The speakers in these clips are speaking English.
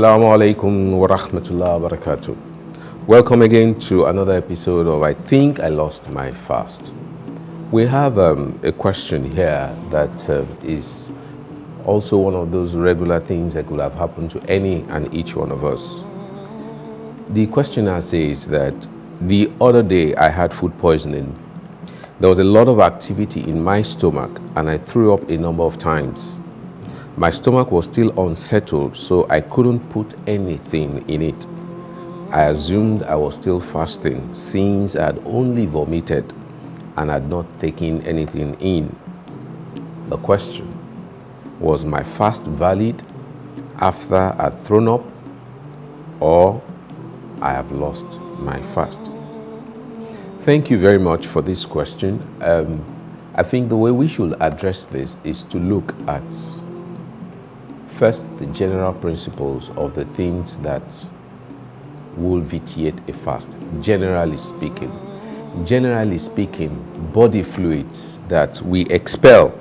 Assalamu alaikum wa rahmatullahi wa barakatuh. Welcome again to another episode of I Think I Lost My Fast. We have a question here that is also one of those regular things that could have happened to any and each one of us. The questioner says that the other day I had food poisoning. There was a lot of activity in my stomach and I threw up a number of times. My stomach was still unsettled, so I couldn't put anything in it. I assumed I was still fasting since I had only vomited and had not taken anything in. The question: was my fast valid after I'd thrown up, or I have lost my fast? Thank you very much for this question. I think the way we should address this is to look at first the general principles of the things that will vitiate a fast. Generally speaking, body fluids that we expel,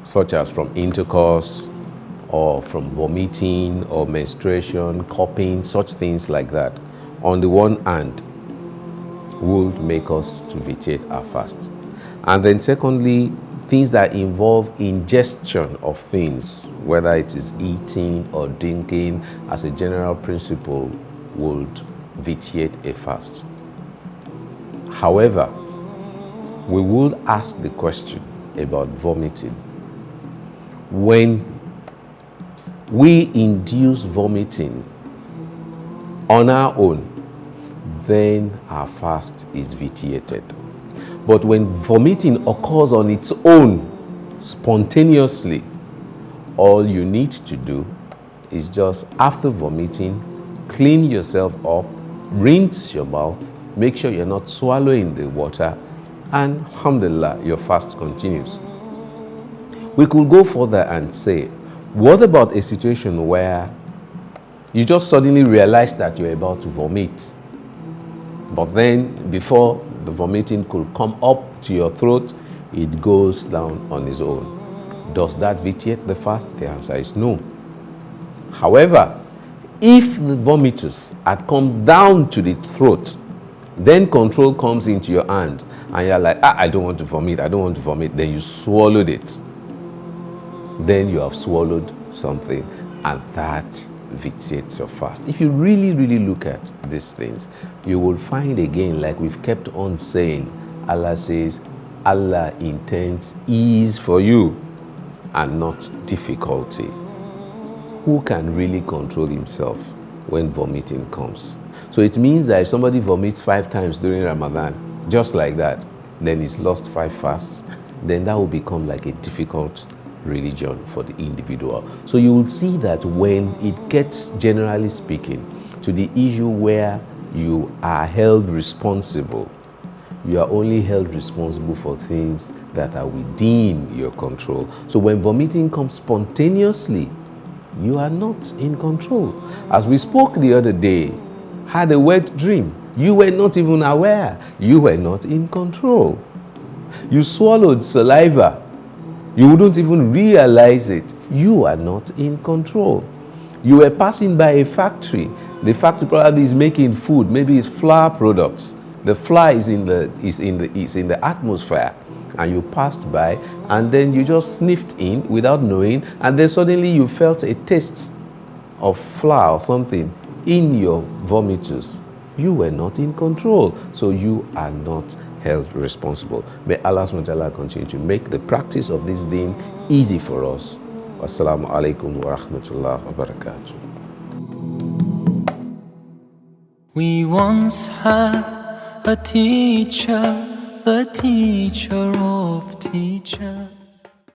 such as from intercourse or from vomiting or menstruation, coughing, such things like that, on the one hand, would make us to vitiate our fast. And then secondly, things that involve ingestion of things, whether it is eating or drinking, as a general principle, would vitiate a fast. However, we would ask the question about vomiting. When we induce vomiting on our own, then our fast is vitiated. But when vomiting occurs on its own, spontaneously, all you need to do is just, after vomiting, clean yourself up, rinse your mouth, make sure you're not swallowing the water, and alhamdulillah, your fast continues. We could go further and say, what about a situation where you just suddenly realize that you're about to vomit, but then before the vomiting could come up to your throat, it goes down on its own? Does that vitiate the fast? The answer is no. However, if the vomitus had come down to the throat, then control comes into your hand and you're like, I don't want to vomit, then you swallowed it. Then you have swallowed something, and that vitiates your fast. If you really look at these things, you will find again, like we've kept on saying, Allah says Allah intends ease for you and not difficulty. Who can really control himself when vomiting comes? So it means that if somebody vomits 5 times during Ramadan, just like that, then he's lost 5 fasts, then that will become like a difficult religion for the individual. So you will see that when it gets, generally speaking, to the issue where you are held responsible, you are only held responsible for things that are within your control. So when vomiting comes spontaneously, you are not in control. As we spoke the other day, had a wet dream, you were not even aware, you were not in control. You swallowed saliva, you wouldn't even realize it. You are not in control. You were passing by a factory. The factory probably is making food. Maybe it's flour products. The flour is in the atmosphere, and you passed by, and then you just sniffed in without knowing, and then suddenly you felt a taste of flour or something in your vomitus. You were not in control, so you are not held responsible. May Allah SWT continue to make the practice of this deen easy for us. Wassalamu alaikum wa rahmatullahi wa barakatuh. We once had a teacher, the teacher of teachers.